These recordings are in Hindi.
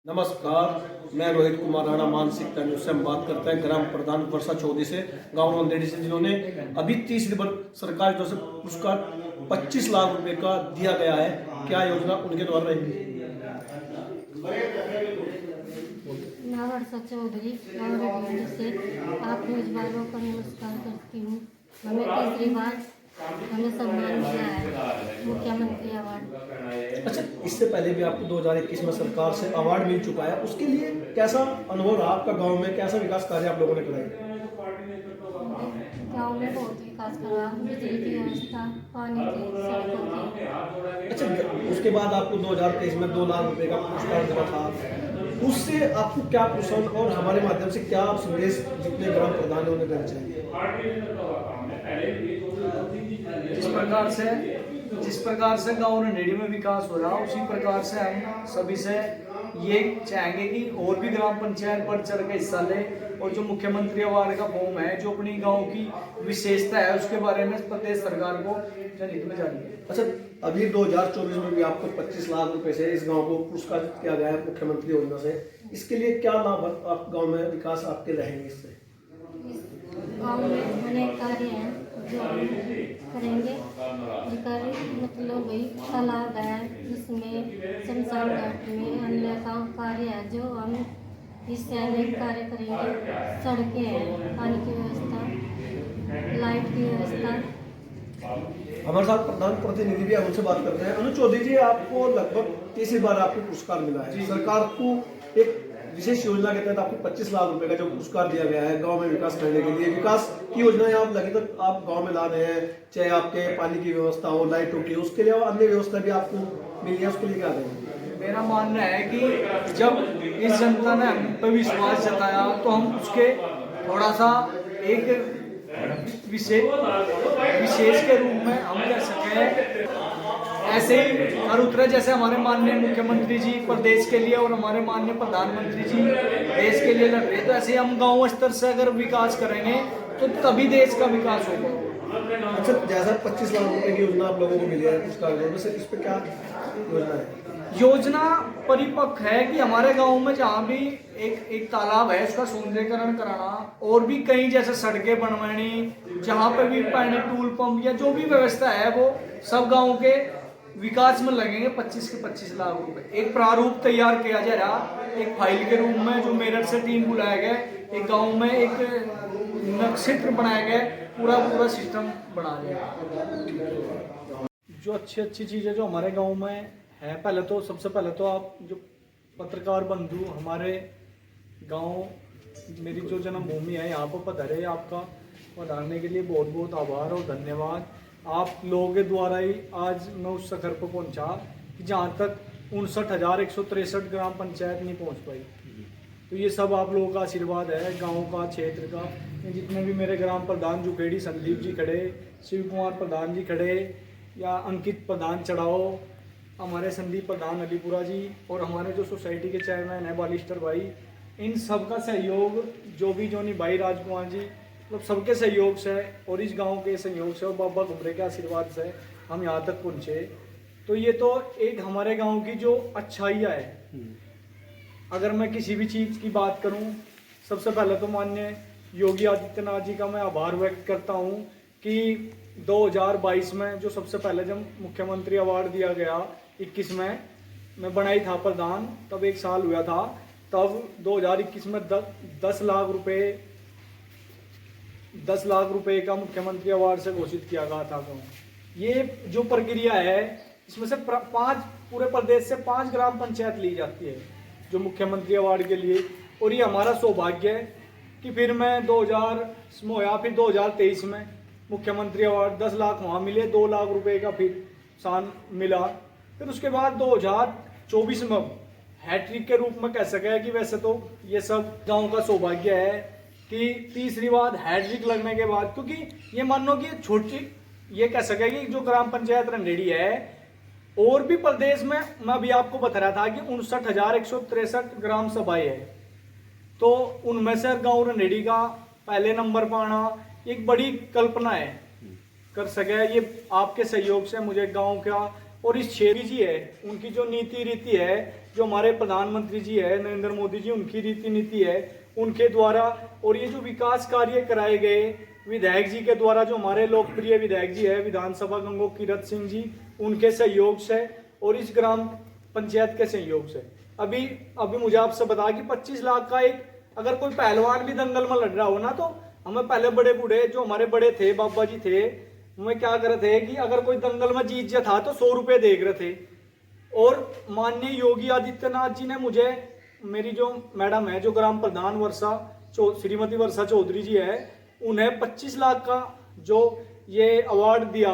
नमस्कार, मैं रोहित कुमार राणा मानसिक न्यूज से हम बात करते हैं ग्राम प्रधान वर्षा चौधरी से, गांव नंदेड़ी से, जिन्होंने अभी तीसरी बार सरकार की तरफ से पुरस्कार 25 लाख रुपए का दिया गया है। क्या योजना उनके द्वारा रहेगी? मैं वर्षा चौधरी गाँव नंदेड़ी से आप मेजबानों को नमस्कार करती हूँ। हमें तीसरी बार सम्मान मिला है, मुख्यमंत्री अवार्ड। अच्छा, इससे पहले भी आपको 2021 में सरकार से अवार्ड मिल चुका है, उसके लिए कैसा अनुभव रहा आपका? गांव में कैसा विकास कार्य आप लोगों ने कराया? गाँव में बहुत विकास करा, बिजली की व्यवस्था, पानी की, सड़कों की। अच्छा, उसके बाद आपको 2023 में 2 लाख रुपए का पुरस्कार मिला था, उससे आपको क्या प्रोत्साहन और हमारे माध्यम से क्या आप संदेश जितने ग्राम प्रधान है उन्हें देना चाहिए? जिस प्रकार से गांव नंदेड़ी में विकास हो रहा, उसी प्रकार से हम सभी से ये चाहेंगे कि और भी ग्राम पंचायत बढ़ चढ़ के हिस्सा ले, और जो मुख्यमंत्री अवार्ड का फॉर्म है, जो अपनी गांव की विशेषता है, उसके बारे में प्रदेश सरकार को जनहित में जारी है। अच्छा, अभी 2024 में भी आपको 25 लाख रुपए से इस गांव को पुरस्कृत किया गया है मुख्यमंत्री योजना से। इसके लिए क्या लाभ आप गांव में विकास आपके रहेंगे? इससे गाँव में अनेक कार्य हैं जो हम करेंगे। मतलब वही तालाब है, जिसमें शमशान घाट में अन्य कार्य है जो हम इससे अनेक कार्य करेंगे। सड़कें हैं, पानी की व्यवस्था, लाइट की व्यवस्था। हमारे साथ प्रधान प्रतिनिधि भी है, उनसे बात करते हैं। अनुज चौधरी जी, आपको लगभग तीसरी बार आपको पुरस्कार मिला है। सरकार को एक विशेष योजना के तहत आपको 25 लाख रुपए का जो पुरस्कार दिया गया है गांव में विकास करने के लिए। विकास की योजनाएं आप लगे तक आप गांव में ला रहे हैं, चाहे आपके पानी की व्यवस्था हो, लाइटों की, उसके लिए अन्य व्यवस्था भी आपको मिली है, उसके लिए क्या करेंगे? मेरा मानना है कि जब इस जनता ने हम पर विश्वास जताया, तो हम उसके थोड़ा सा एक विशेष के रूप में हम कह सकें, ऐसे ही कर उतरे जैसे हमारे माननीय मुख्यमंत्री जी प्रदेश के लिए और हमारे माननीय प्रधानमंत्री जी देश के लिए लड़ रहे, तो ऐसे हम गांव स्तर से अगर विकास करेंगे तो तभी देश का विकास होगा। अच्छा, जैसा 25 लाख रुपए की योजना आप लोगों को मिली है पुरस्कार, से इस पे क्या योजना है? योजना परिपक्व है कि हमारे गांव में जहाँ भी एक तालाब है, उसका सौंदर्यीकरण कराना, और भी कई जैसे सड़कें बनवानी, जहाँ पे भी पानी टूल पंप या जो भी व्यवस्था है, वो सब गांव के विकास में लगेंगे। 25 के 25 लाख रुपए। एक प्रारूप तैयार किया जा रहा, एक फाइल के रूप में, जो मेरठ से टीम बुलाया गया, एक गांव में एक नक्षत्र बनाया गया, पूरा सिस्टम बना गया। जो अच्छी चीज़ें जो हमारे गांव में है, सबसे पहले तो आप जो पत्रकार बंधु हमारे गांव, मेरी जो जन्मभूमि है, यहाँ पर पधारे, आपका पधारने के लिए बहुत बहुत आभार और धन्यवाद। आप लोगों के द्वारा ही आज मैं उस शिखर पर पहुंचा कि जहाँ तक 59,163 ग्राम पंचायत नहीं पहुंच पाई। तो ये सब आप लोगों का आशीर्वाद है, गांव का, क्षेत्र का। जितने भी मेरे ग्राम प्रधान जुकेड़ी संदीप जी खड़े, शिव कुमार प्रधान जी खड़े, या अंकित प्रधान चढ़ाओ, हमारे संदीप प्रधान अलीपुरा जी, और हमारे जो सोसाइटी के चेयरमैन है बालिस्टर भाई, इन सब का सहयोग, जो भी जोनी भाई राजकुमार जी, मतलब सबके सहयोग से और इस गांव के सहयोग से और बाबा घुमरे के आशीर्वाद से हम यहाँ तक पहुँचे। तो ये तो एक हमारे गांव की जो अच्छाइयाँ है। अगर मैं किसी भी चीज़ की बात करूं, सबसे पहले तो माननीय योगी आदित्यनाथ जी का मैं आभार व्यक्त करता हूं कि 2022 में जो सबसे पहले जब मुख्यमंत्री अवार्ड दिया गया, 21 में मैं बनाई था प्रधान, तब 1 साल हुआ था, तब 2021 में 10 लाख रुपए का मुख्यमंत्री अवार्ड से घोषित किया गया था। ये जो प्रक्रिया है, इसमें से पूरे प्रदेश से 5 ग्राम पंचायत ली जाती है जो मुख्यमंत्री अवार्ड के लिए, और ये हमारा सौभाग्य है कि फिर मैं 2023 में मुख्यमंत्री अवार्ड 10 लाख वहाँ मिले, 2 लाख रुपए का फिर सान मिला। फिर उसके बाद 2024 में हैट्रिक के रूप में कह सके कि वैसे तो ये सब गांव का सौभाग्य है कि तीसरी बार हैट्रिक लगने के बाद, क्योंकि ये मान लो कि छोटी, ये कह सके कि जो ग्राम पंचायत नंदेड़ी है, और भी प्रदेश में मैं अभी आपको बता रहा था कि 59,163 ग्राम सभाएं है, तो उनमें से गांव नंदेड़ी का पहले नंबर पाना एक बड़ी कल्पना है, कर सके। ये आपके सहयोग से मुझे गांव का और इस क्षेत्र जी है उनकी जो नीति रीति है जो हमारे प्रधानमंत्री जी है नरेंद्र मोदी जी, उनकी रीति नीति है, उनके द्वारा, और ये जो विकास कार्य कराए गए विधायक जी के द्वारा, जो हमारे लोकप्रिय विधायक जी है विधानसभा गंगो कीरत सिंह जी, उनके सहयोग से और इस ग्राम पंचायत के सहयोग से अभी मुझे आपसे बता कि 25 लाख का एक, अगर कोई पहलवान भी दंगल में लड़ रहा हो ना, तो हमें पहले बड़े बूढ़े जो हमारे बड़े थे, बाबा जी थे, हमें क्या कर रहे थे कि अगर कोई दंगल में जीत था तो 100 रुपए देख रहे थे। और माननीय योगी आदित्यनाथ जी ने मुझे, मेरी जो मैडम है जो ग्राम प्रधान वर्षा श्रीमती वर्षा चौधरी जी है, उन्हें 25 लाख का जो ये अवार्ड दिया,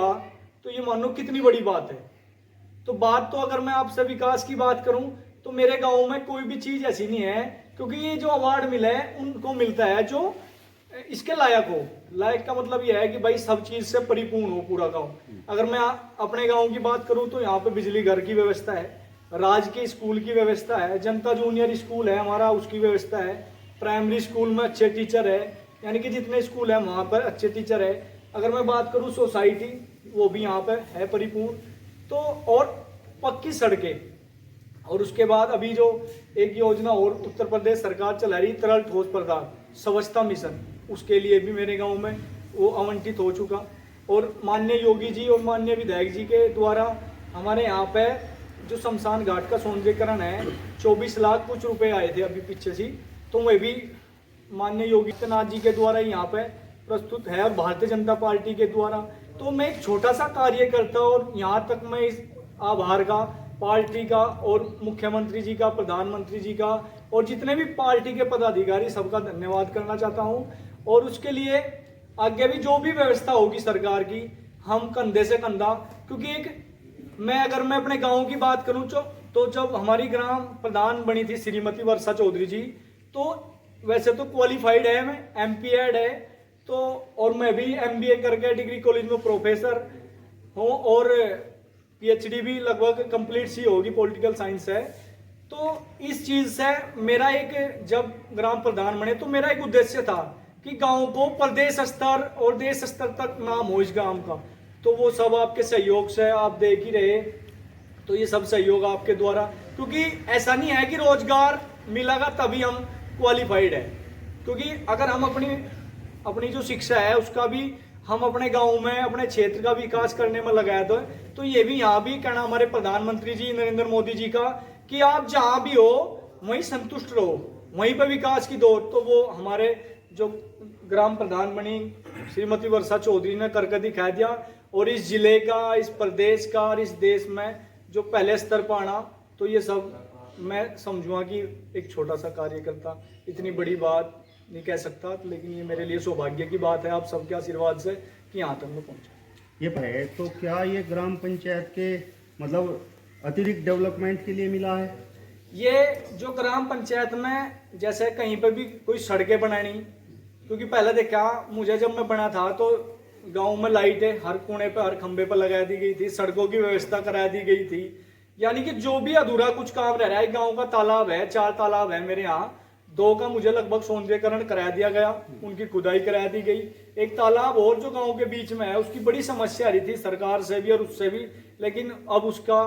तो ये मानो कितनी बड़ी बात है। तो बात तो अगर मैं आपसे विकास की बात करूं तो मेरे गांव में कोई भी चीज ऐसी नहीं है, क्योंकि ये जो अवार्ड मिला है उनको मिलता है जो इसके लायक हो। लायक का मतलब ये है कि भाई सब चीज से परिपूर्ण हो पूरा गांव। अगर मैं अपने गांव की बात करूं तो यहाँ पे बिजली घर की व्यवस्था है, राजकीय स्कूल की व्यवस्था है, जनता जूनियर स्कूल है हमारा, उसकी व्यवस्था है, प्राइमरी स्कूल में अच्छे टीचर है, यानी कि जितने स्कूल है वहां पर अच्छे टीचर है। अगर मैं बात करूं सोसाइटी, वो भी यहाँ पे है परिपूर्ण। तो और पक्की सड़कें, और उसके बाद अभी जो एक योजना और उत्तर प्रदेश सरकार चला रही, तरल ठोस पदार्थ स्वच्छता मिशन, उसके लिए भी मेरे गांव में वो आवंटित हो चुका। और माननीय योगी जी और माननीय विधायक जी के द्वारा हमारे यहाँ पे जो शमशान घाट का सौंदर्यीकरण है, 24 लाख कुछ रुपए आए थे अभी पीछे से, तो वह भी माननीय योगी आदित्यनाथ जी के द्वारा यहाँ पे प्रस्तुत है, और भारतीय जनता पार्टी के द्वारा। तो मैं एक छोटा सा कार्य करता हूँ, और यहाँ तक मैं इस आभार का पार्टी का और मुख्यमंत्री जी का, प्रधानमंत्री जी का, और जितने भी पार्टी के पदाधिकारी सबका धन्यवाद करना चाहता हूँ। और उसके लिए आगे भी जो भी व्यवस्था होगी सरकार की, हम कंधे से कंधा, क्योंकि अगर मैं अपने गांव की बात करूं तो जब हमारी ग्राम प्रधान बनी थी श्रीमती वर्षा चौधरी जी, तो वैसे तो क्वालिफाइड है, मैं एमपीएड है, तो और मैं भी एमबीए करके डिग्री कॉलेज में प्रोफेसर हूँ, और पीएचडी भी लगभग कंप्लीट सी होगी, पॉलिटिकल साइंस है। तो इस चीज से मेरा एक, जब ग्राम प्रधान बने तो मेरा एक उद्देश्य था कि गांव को प्रदेश स्तर और देश स्तर तक नाम हो इस गांव का। तो वो सब आपके सहयोग से, आप देख ही रहे, तो ये सब सहयोग आपके द्वारा, क्योंकि ऐसा नहीं है कि रोजगार मिलेगा तभी हम क्वालिफाइड है, क्योंकि अगर हम अपनी जो शिक्षा है उसका भी हम अपने गांव में, अपने क्षेत्र का विकास करने में लगाए तो ये भी यहाँ भी कहना हमारे प्रधानमंत्री जी नरेंद्र मोदी जी का कि आप जहां भी हो वहीं संतुष्ट रहो, वहीं पर विकास की दौड़। तो वो हमारे जो ग्राम प्रधान बनी श्रीमती वर्षा चौधरी ने करके दिखा दिया, और इस जिले का, इस प्रदेश का और इस देश में जो पहले स्तर पर आना, तो ये सब मैं समझूंगा कि एक छोटा सा कार्यकर्ता इतनी बड़ी बात नहीं कह सकता, लेकिन ये मेरे लिए सौभाग्य की बात है आप सबके आशीर्वाद से कि यहाँ तक मैं पहुँचा। ये है तो क्या ये ग्राम पंचायत के मतलब अतिरिक्त डेवलपमेंट के लिए मिला है? ये जो ग्राम पंचायत में जैसे कहीं पर भी कोई सड़कें बनानी, क्योंकि पहले देखा मुझे जब मैं बना था तो गांव में लाइटें हर कोने पे, हर खंबे पर लगा दी गई थी, सड़कों की व्यवस्था करा दी गई थी, यानी कि जो भी अधूरा कुछ काम रह रहा है। गांव का तालाब है, 4 तालाब है मेरे यहाँ, 2 का मुझे लगभग सौंदर्यीकरण करा दिया गया, उनकी खुदाई करा दी गई। एक तालाब और जो गांव के बीच में है उसकी बड़ी समस्या आ रही थी सरकार से भी और उससे भी, लेकिन अब उसका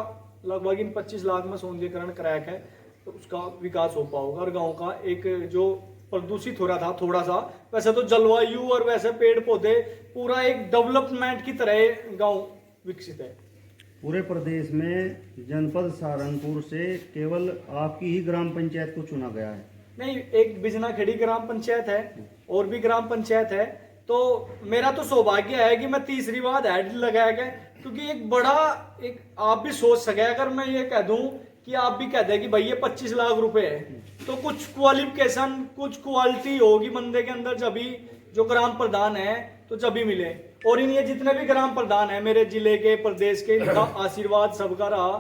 लगभग इन 25 लाख में सौंदर्यीकरण कराया है, तो उसका विकास हो पाएगा। और गाँव का एक जो प्रदूषित हो रहा था थोड़ा सा, वैसे तो जलवायु और वैसे पेड़ पौधे पूरा एक डेवलपमेंट की तरह गांव विकसित है। पूरे प्रदेश में जनपद सहारनपुर से केवल आपकी ही ग्राम पंचायत को चुना गया है? नहीं, एक बिजनाखेड़ी ग्राम पंचायत है और भी ग्राम पंचायत है। तो मेरा तो सौभाग्य है कि मैं तीसरी बार हेड लगाया गया, क्योंकि एक बड़ा एक आप भी सोच सके, अगर मैं ये कह दूं कि आप भी कह दें कि भाई ये 25 लाख रुपए है, तो कुछ क्वालिफिकेशन, कुछ क्वालिटी होगी बंदे के अंदर, जब भी जो ग्राम प्रधान है तो जब भी मिले। और इन ये जितने भी ग्राम प्रधान है मेरे जिले के, प्रदेश के, इनका आशीर्वाद सबका रहा,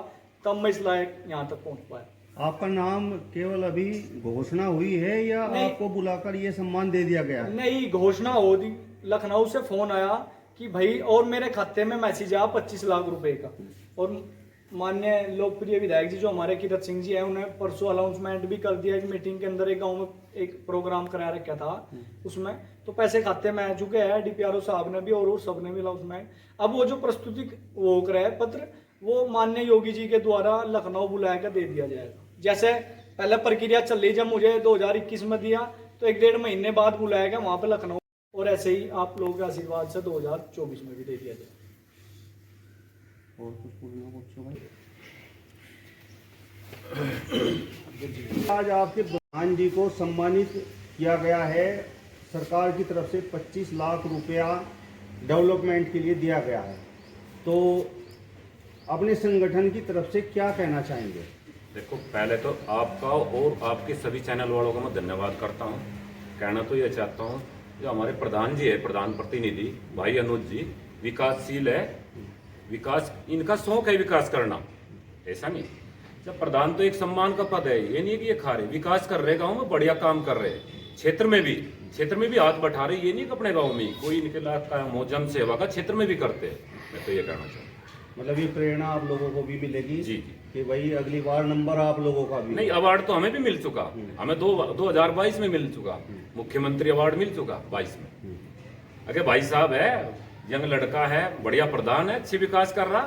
तब मैं इस लायक यहाँ तक पहुँच पाया। आपका नाम केवल अभी घोषणा हुई है या आपको बुलाकर ये सम्मान दे दिया गया है? नहीं, घोषणा हो दी, लखनऊ से फोन आया कि भाई, और मेरे खाते में मैसेज आया 25 लाख रुपए का। और माननीय लोकप्रिय विधायक जी जो हमारे कीरत सिंह जी हैं, उन्हें परसों अनाउंसमेंट भी कर दिया, एक मीटिंग के अंदर एक गांव में एक प्रोग्राम करा रखा था, उसमें तो पैसे खाते में आ चुके हैं, डीपीआरओ साहब ने भी और सबने भी अनाउंसमेंट। अब वो जो प्रस्तुति वो करे पत्र, वो माननीय योगी जी के द्वारा लखनऊ बुला कर दे दिया जाएगा, जैसे पहले प्रक्रिया चल रही, जब मुझे 2021 में दिया तो 1-1.5 महीने बाद बुलाया गया वहां पे लखनऊ, और ऐसे ही आप लोगों के आशीर्वाद से 2024 में भी दे दिया जाए। और कुछ बोलना पूछो भाई। आज आपके प्रधान जी को सम्मानित किया गया है, सरकार की तरफ से 25 लाख रुपया डेवलपमेंट के लिए दिया गया है, तो अपने संगठन की तरफ से क्या कहना चाहेंगे? देखो, पहले तो आपका और आपके सभी चैनल वालों का मैं धन्यवाद करता हूँ। कहना तो ये चाहता हूँ, जो हमारे प्रधान जी है, प्रधान प्रतिनिधि भाई अनुज जी, विकासशील है, विकास इनका शौक है विकास करना, ऐसा नहीं। जब प्रधान तो एक सम्मान का पद है, ये नहीं कि ये खा रहे, विकास कर रहे, गाँव में बढ़िया काम कर रहे, क्षेत्र में भी हाथ बढ़ा रहे, ये नहीं कि अपने गाँव में कोई इनके लायक हो, जन सेवा का क्षेत्र में भी करते हैं। मैं तो ये कहना चाहूँ, मतलब ये प्रेरणा आप लोगों को भी मिलेगी जी कि भाई अगली बार नंबर आप लोगों का भी नहीं। अवार्ड तो हमें भी मिल चुका, हमें 2022 में मिल चुका, मुख्यमंत्री अवार्ड मिल चुका 22 में। अगर भाई साहब है, यंग लड़का है, बढ़िया प्रधान है, अच्छी विकास कर रहा,